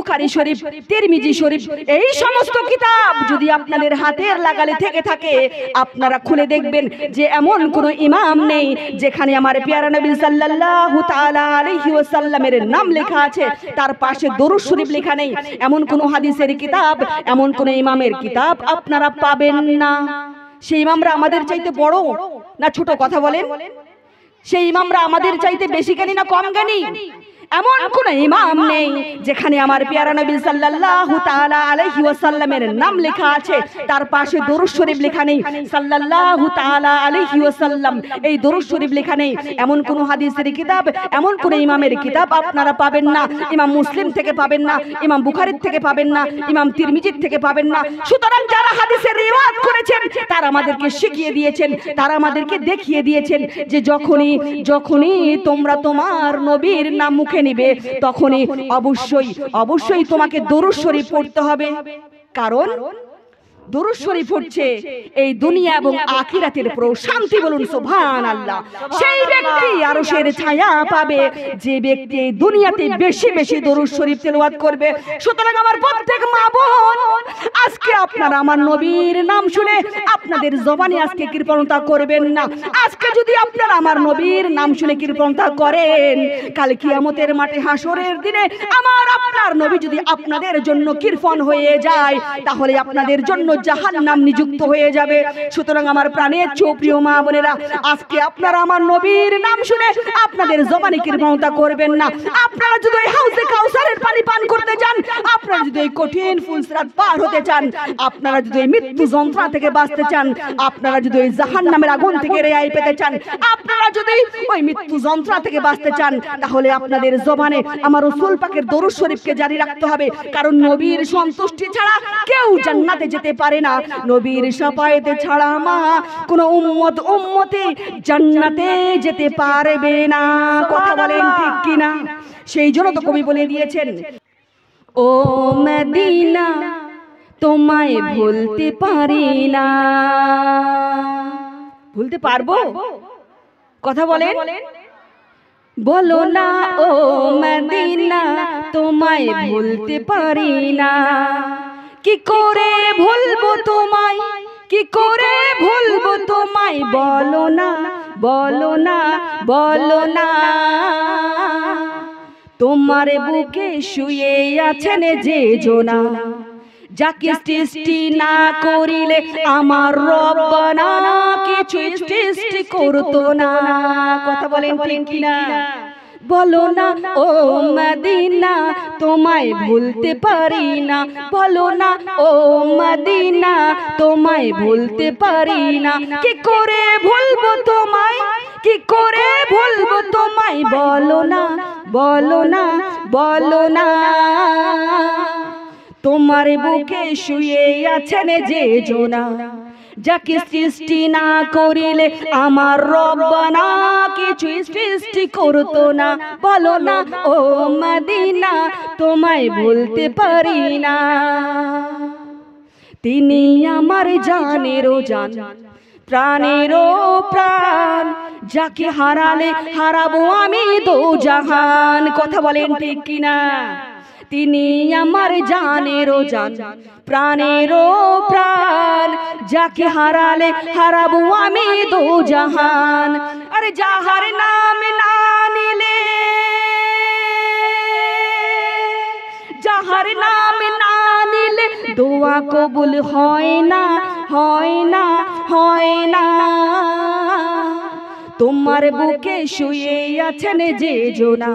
বুখারী শরীফ, তিরমিজি শরীফ, এই সমস্ত কিতাব যদি আপনাদের হাতের লাগালে থেকে থাকে, আপনারা খুলে দেখবেন যে এমন কোন ইমাম নেই যেখানে আমার প্যারা নবী সাল্লাল্লাহু তাআলা আলাইহি ওয়াসাল্লামের নাম লেখা আছে, তার পাশে দরুদ শরীফ লেখা নেই। এমন কোন হাদিসের কিতাব, এমন কোন ইমামের কিতাব আপনারা পাবেন না। সেই ইমামরা আমাদের চাইতে বড় না ছোট, কথা বলেন? সেই ইমামরা আমাদের চাইতে বেশি জ্ঞানী না কম জ্ঞানী? এমন কোন ইমাম নেই যেখানে আমার প্যারা নবী সাল্লাল্লাহু তাআলা আলাইহি ওয়াসাল্লামের নাম লেখা আছে, তার পাশে দরুদ শরীফ লেখা নেই, সাল্লাল্লাহু তাআলা আলাইহি ওয়াসাল্লাম এই দরুদ শরীফ লেখা নেই। এমন কোন হাদিসের কিতাব, এমন কোন ইমামের কিতাব আপনারা পাবেন না। ইমাম মুসলিম থেকে পাবেন না, ইমাম বুখারীর থেকে পাবেন না, ইমাম তিরমিজির থেকে পাবেন না। সুতরাং যারা হাদিসের রিওয়ায়াত করেছেন তারা আমাদেরকে শিখিয়ে দিয়েছেন, তারা আমাদেরকে দেখিয়ে দিয়েছেন যে যখনই তোমরা তোমার নবীর নাম মুখে নিবে, তখনই অবশ্যই তোমাকে দরুদ শরীফ পড়তে হবে। কারণ দরুদ শরীফ হচ্ছে এই দুনিয়া এবং আখিরাতের প্রশান্তি। বলুন সুবহানাল্লাহ। সেই ব্যক্তি আরশের ছায়া পাবে যে ব্যক্তি এই দুনিয়াতে বেশি বেশি দরুদ শরীফ তেলাওয়াত করবে। সুতরাং আমার প্রত্যেক মা বোন, আজকে আপনারা আমার নবীর নাম শুনে আপনাদের জবানে আজকে কৃপণতা করবেন না। আজকে যদি আপনারা আমার নবীর নাম শুনে কৃপণতা করেন, কাল কিয়ামতের মাঠে হাসরের দিনে আমার আপনার নবী যদি আপনাদের জন্য কৃপণ হয়ে যায়, তাহলে আপনাদের জন্য জাহান্নাম নিযুক্ত হয়ে যাবে। সুতরাং আমার প্রাণের প্রিয় মা বোনেরা, আজকে আপনারা আমার নবীর নাম শুনে আপনাদের জবানে কৃপণতা করবেন না। আপনারা যদি ওই হাউজে কাউসারের পানি পান করতে চান, আপনারা যদি ওই কঠিন ফুলসিরাত পার হতে চান, আপনারা যদি ওই মৃত্যু যন্ত্রণা থেকে বাঁচতে চান, আপনারা যদি ওই জাহান্নামের আগুন থেকে রেহাই পেতে চান, আপনারা যদি ওই মৃত্যু যন্ত্রণা থেকে বাঁচতে চান, তাহলে আপনাদের জবানে আমার রাসূল পাকের দরুদ শরীফকে জারি রাখতে হবে। কারণ নবীর সন্তুষ্টি ছাড়া কেউ জান্নাতে যেতে পারে না। নবীর শাফায়েতে ছাড়া মা কোন উম্মতে জান্নাতে যেতে পারবে না। কথা বলেন ঠিক কিনা? সেই জন্য তো কবি বলে দিয়েছেন, ও মদিনা তোমায় ভুলতে পারি না। ভুলতে পারবো? কথা বলেন, বলো না ও মদিনা তোমায় ভুলতে পারি না। কি করে ভুলবো তোমায়, কি করে ভুলবো তোমায়, বলো না, বলো না, বলো না। তোমার বুকে শুয়ে আছেন যে জোনা, যাকে সৃষ্টি না করিলে আমার রব্বানা কিছু সৃষ্টি করতো না। কথা বলেন ঠিক কিনা? বলো না ও মদিনা তোমায় ভুলতে পারি না। বলো না ও মদিনা তোমায় ভুলতে পারি না। কি করে ভুলবো তোমায়, কি করে ভুলবো তোমায়, বলো না, বলো না, বলো না। তোমার বুকে শুয়ে আছেন যে জোনা, যাকে সৃষ্টি না করিলে আমার রব্বানা কিছু সৃষ্টি করতো না। বলো না ও মদিনা তোমায় ভুলতে পারি না। তিনি আমার জানেরও জান, প্রাণেরও প্রাণ, যাকে হারালে হারাবো আমি দোজাহান। কথা বলেন ঠিক কিনা? তিনি আমার জানেরও জান, প্রাণেরও প্রাণ, যাকে হারালে হারাবো আমি দোজাহান। আরে যাহার নাম না নিলে, যাহার নাম না নিলে দোয়া কবুল হয় না, হয় না, হয় না। তোমার বুকে শুয়ে আছেন যে জোনা,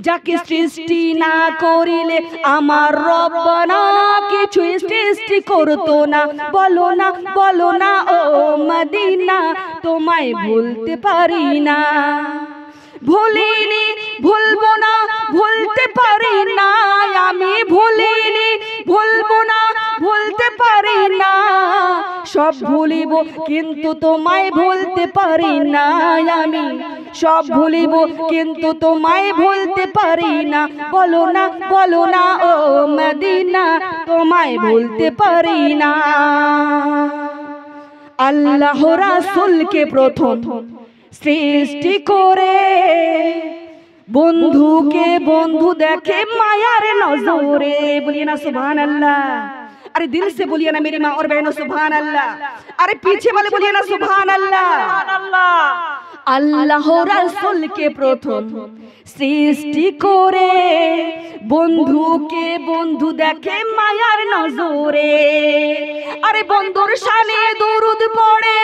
যাকে সৃষ্টি না করিলে আমার রব্বানা কিছু সৃষ্টি করতো না। বলো না, বলো না ও মদিনা তোমায় ভুলতে পারি না। ভুলিনি, ভুলবো না, ভুলতে পারি না। আমি ভুলিনি, ভুলবো না, ভুলতে পারি না। সব ভুলিব কিন্তু তোমায় ভুলতে পারি না। আমি সব ভুলিব কিন্তু তোমায় ভুলতে পারি না। বলো না, বলো না ও মদিনা তোমায় ভুলতে পারি না। আল্লাহ রাসূলকে প্রথম সৃষ্টি করে বন্ধুকে বন্ধু দেখে মায়ার নজরে, বলিए ना सुभान अल्लाह। अरे दिल से बोलिए ना मेरी माँ और बहनों सुभान अल्लाह। अरे पीछे वाले बोलिए ना सुभान अल्लाह। আল্লাহ রাসূলকে প্রথম সৃষ্টি করে বন্ধুকে বন্ধু দেখে মায়ার নজরে। আরে বন্ধুর শানে দরুদ পড়ে,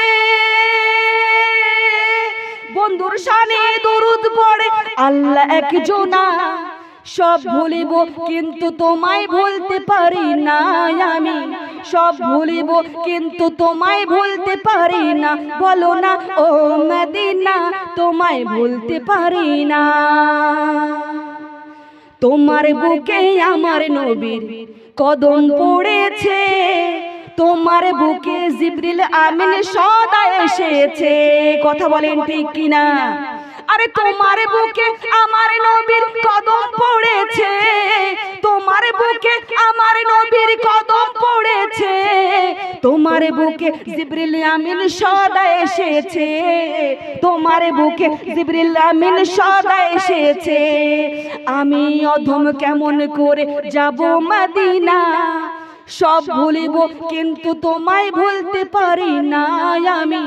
বন্ধুর শানে দরুদ পড়ে। আল্লাহ একজনা, সব ভুলিব কিন্তু তোমায় ভুলতে পারি না আমি, সব ভুলিব কিন্তু তোমায় ভুলতে পারি না। বলো না ও মদিনা, তোমায় ভুলতে পারি না। তোমার বুকে আমার নবীর কদম পড়েছে, তোমার বুকে জিবরিল আমিন সদা এসেছে। কথা বলেন ঠিক কিনা? আরে তোমার বুকে আমার নবীর কদম পড়েছে, তোমার বুকে আমার নবীর কদম পড়েছে, তোমার বুকে জিবরিল আমিন সদা এসেছে, তোমার বুকে জিবরিল আমিন সদা এসেছে। আমি অধম কেমন করে যাব মদিনা, সব ভুলিব কিন্তু তোমায় ভুলতে পারি না আমি,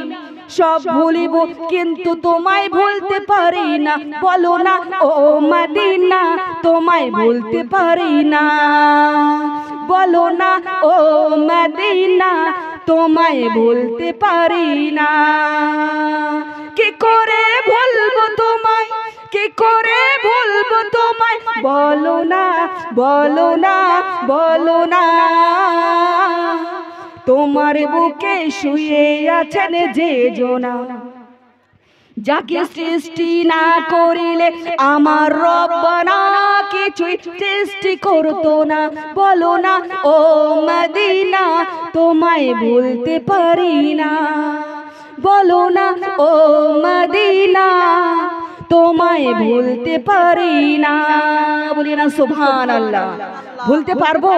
সব ভুলিব কিন্তু তোমায় ভুলতে পারি না। বলো না ও মদিনা, তোমায় ভুলতে পারি না। বলো না ও মদিনা, তোমায় ভুলতে পারি না। কি করে ভুলবো তোমায়, কি করে ভুলবো তোমায়? বলো না, বলো না, বলো না। তোমার বুকে শুয়ে আছেন যে জনা, যাকে সৃষ্টি না করিলে আমার রব্বানা কিছুই সৃষ্টি করতো না। বলো না ও মদিনা, তোমায় ভুলতে পারি না। বলো না ও মদিনা, তোমায় ভুলতে পারি না। বলি না সুবহানাল্লাহ। ভুলতে পারবো?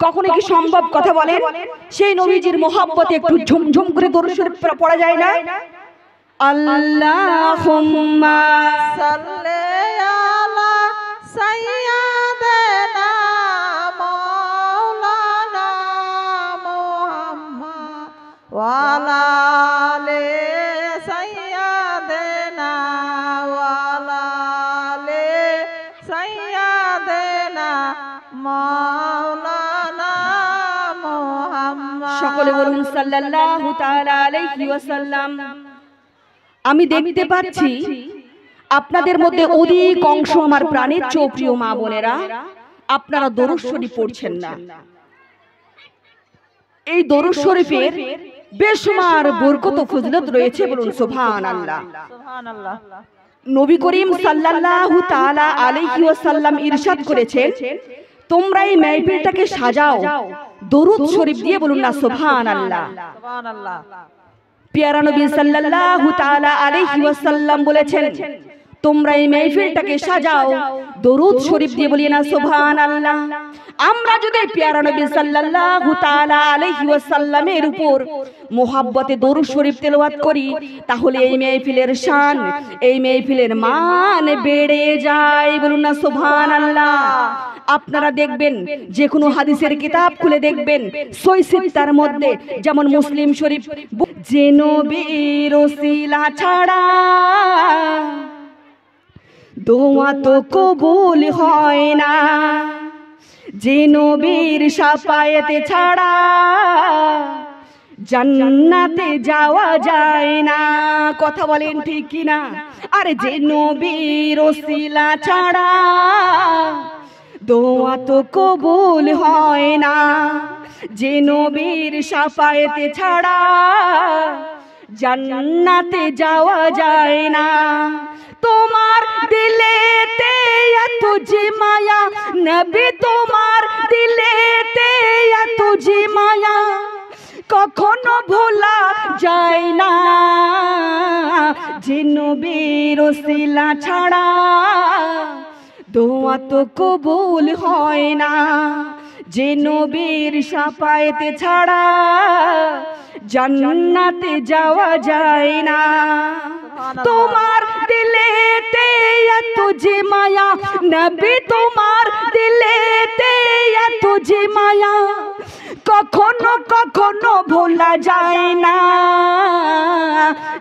কখনো কি সম্ভব? কথা বলেন। সেই নবীজির মোহাব্বতে একটু ঝুমঝুম করে দরুদ শরীফ পড়া যায় না? আল্লাহুম্মা সাল্লি আলা সাইয়্যিদিনা মাওলানা মুহাম্মদ ওয়া আলা আলি সাইয়্যিদিনা ওয়া আলা আলি সাইয়্যিদিনা মাওলানা মুহাম্মদ। সকলে বলুন সাল্লাল্লাহু তাআলা আলাইহি ওয়াসাল্লাম। আমি দেখতে পাচ্ছি আপনাদের মধ্যে অধিক অংশ আমার প্রাণের প্রিয় মা বোনেরা, আপনারা দরুদ শরীফ পড়ছেন না। এই দরুদ শরীফের বেশুমার বরকত ও ফজিলত রয়েছে, বলুন সুবহানাল্লাহ। সুবহানাল্লাহ। নবী করিম সাল্লাল্লাহু তাআলা আলাইহি ওয়াসাল্লাম ইরশাদ করেছেন, তোমরা এই মাহফিলটাকে সাজাও দরুদ শরীফ দিয়ে, বলুন না সুবহানাল্লাহ। সুবহানাল্লাহ। প্যারা নবী সাল্লাল্লাহু তাআলা আলাইহি ওয়াসাল্লাম বলেছেন, তোমরা এই মাহফিলটাকে সাজাও দরুদ শরীফ দিয়ে, বলিয়ে না সুবহানাল্লাহ। আমরা যদি প্যারা নবী সাল্লাল্লাহু তাআলা আলাইহি ওয়াসাল্লামের উপর মোহাব্বতে দরুদ শরীফ তেলাওয়াত করি, তাহলে এই মাহফিলের শান, এই মাহফিলের মান বেড়ে যায়, বলুন না সুবহানাল্লাহ। আপনারা দেখবেন যে কোনো হাদিসের কিতাব খুলে দেখবেন, সহিহ সিত্তার মধ্যে যেমন মুসলিম শরীফ, যে নবীর ওসিলা ছাড়া দোয়া তো কবুল হয় না, যে নবীর শাফায়াত ছাড়া জান্নাতে যাওয়া যায় না। কথা বলেন ঠিক কিনা? আরে যে নবীর ওসিলা ছাড়া দোয়া তো কবুল হয় না, যে নবীর শাফায়াত ছাড়া জান্নাতে যাওয়া যায় না। তোমার দিলেতে এত যে মায়া নবী, তোমার দিলেতে এত যে মায়া কখনো ভোলা যায় না, যে নবীর ওসিলা ছাড়া দোয়া তো কবুল হয় না, যে নবীর শাফায়াত ছাড়া জান্নাতে যাওয়া যায় না। তোমার দিলেতে এত যে মায়া নবী তোমার দিলেতে এত যে মায়া কখনো কখনো ভোলা যায় না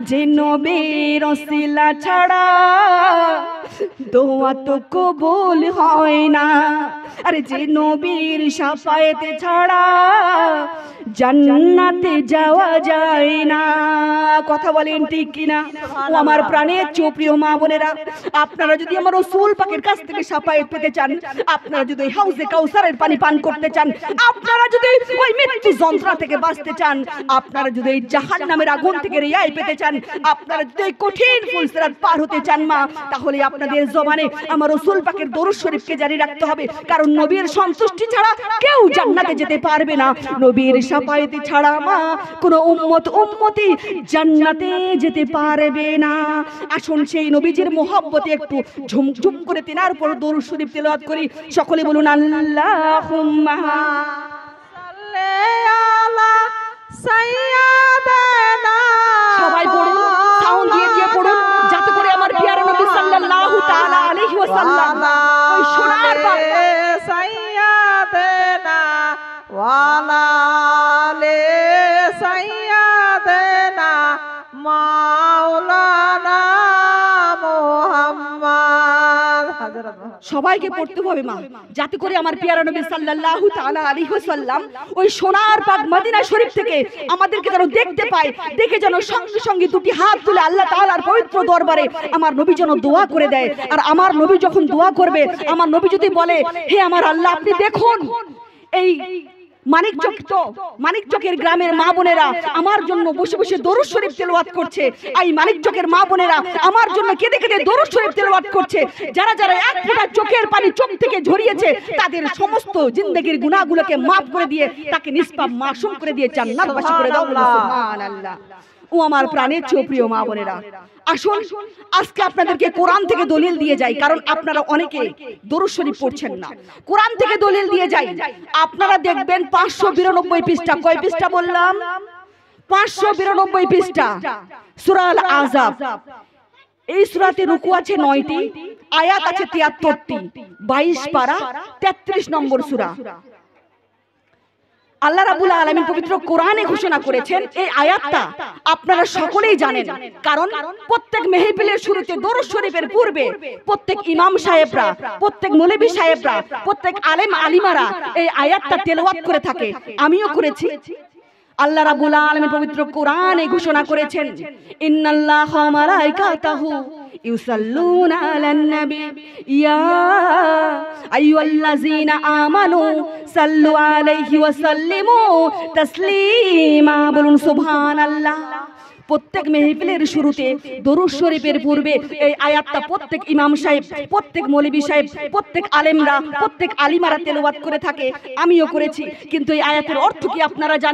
যে নবীর ওসিলা ছাড়া দোয়া তো কবুল হয় না আরে যে নবীর শাফায়েতে ছাড়া জান্নাতে যাওয়া যায় না কথা বলেন ঠিক কিনা ও আমার প্রাণের প্রিয় মা বোনেরা আপনারা যদি আমার রাসূল পাকের কাছ থেকে শাফায়েত পেতে চান আপনারা যদি হাউজে কাউসারের পানি পান করতে চান আপনারা যদি ওই মৃত্যু যন্ত্রণা থেকে বাঁচতে চান আপনারা যদি এই জাহান্নামের আগুন থেকে রেহাই পেতে চান আপনারা যদি এই কঠিন ফুলসিরাত পার হতে চান মা তাহলে আপনাদের জবানে আমার রাসূল পাকের দরুদ শরীফকে জারি রাখতে হবে কারণ নবীর সন্তুষ্টি ছাড়া কেউ জান্নাতে যেতে পারবে না নবীর শাফায়েতি ছাড়া মা কোনো উম্মতি জান্নাতে যেতে পারবে না আসুন সেই নবীজির মহব্বতে একটু ঝুমঝুম করে তিনার উপর দরুদ শরীফ তেলাওয়াত করি সকলে বলুন আল্লাহুম্মা সাল্লি আলা সাইয়্যিদানা সবাই পড়ুন সাউন্ড দিয়ে দিয়ে পড়ুন যাতে করে আমার প্রিয় নবী সাল্লাল্লাহু তাআলা আলাইহি ওয়াসাল্লাম ওই সোনার বাপ সাইয়্যিদানা ওয়ালা আলি সাইয়্যিদানা মাওলানা মুহাম্মদ হযরত সবাইকে পড়তে হবে মা যাতে করে আমার প্রিয় নবী সাল্লাল্লাহু তাআলা আলাইহি ওয়াসাল্লাম ওই সোনার পাক মদিনা শরীফ থেকে আমাদেরকে যেন দেখতে পায় দেখে যেন সঙ্গে সঙ্গে দুটি হাত তুলে আল্লাহ তাআলার পবিত্র দরবারে আমার নবী যেন দোয়া করে দেয় আর আমার নবী যখন দোয়া করবে আমার নবী যদি বলে হে আমার আল্লাহ আপনি দেখুন এই মানিকচকের গ্রামের মা বোনেরা আমার জন্য বসে বসে দরুদ শরীফ তেলাওয়াত করছে এই মানিকচকের মা বোনেরা আমার জন্য কেঁদে কেঁদে দরুদ শরীফ তেলাওয়াত করছে যারা যারা এক ফোঁটা চোখের পানি চোখ থেকে ঝরিয়েছে তাদের সমস্ত জিন্দেগীর গুনাহগুলোকে মাফ করে দিয়ে তাকে নিষ্পাপ মাসুম করে দিয়ে জান্নাতবাসী করে দাও সুবহানাল্লাহ ও আমার প্রাণের প্রিয় মা বোনেরা আসুন আজকে আপনাদেরকে কোরআন থেকে দলিল দিয়ে যাই কারণ আপনারা অনেকে দরুদ শরীফ পড়ছেন না কোরআন থেকে দলিল দিয়ে যাই আপনারা দেখবেন 592 পৃষ্ঠা কয় পৃষ্ঠা বললাম 592 পৃষ্ঠা সূরা আল আহজাব এই সূরাতে রুকু আছে 9টি আয়াত আছে 73টি 22 পারা 33 নম্বর সূরা আল্লাহ রাব্বুল আলামিন পবিত্র কোরআনে ঘোষণা করেছেন এই আয়াতটা আপনারা সকলেই জানেন কারণ প্রত্যেক মেহফিলের শুরুতে দরুদ শরীফের পূর্বে প্রত্যেক ইমাম সাহেবরা প্রত্যেক মৌলভী সাহেবরা প্রত্যেক আলেম আলিমারা এই আয়াতটা তেলাওয়াত করে থাকে আমিও করেছি আল্লাহ রাব্বুল আলামিন পবিত্র কোরআনে ঘোষণা করেছেন ইন্নাল্লাহা ওয়া মালাইকাতাহু ইউসাল্লুনা আলান নবী ইয়া আইয়ুহাল্লাযীনা আমানু সাল্লু আলাইহি ওয়া সাল্লিমু তাসলিমা বলুন সুবহানাল্লাহ প্রত্যেক মেহফিলের শুরুতে দরুদ শরীফের পূর্বে এই আয়াতটা প্রত্যেক ইমাম সাহেব প্রত্যেক মৌলভী সাহেব প্রত্যেক আলেমরা প্রত্যেক আলিমারা তেলাওয়াত করে থাকে আমিও করেছি কিন্তু এই আয়াতের অর্থ কি আপনারা জানেন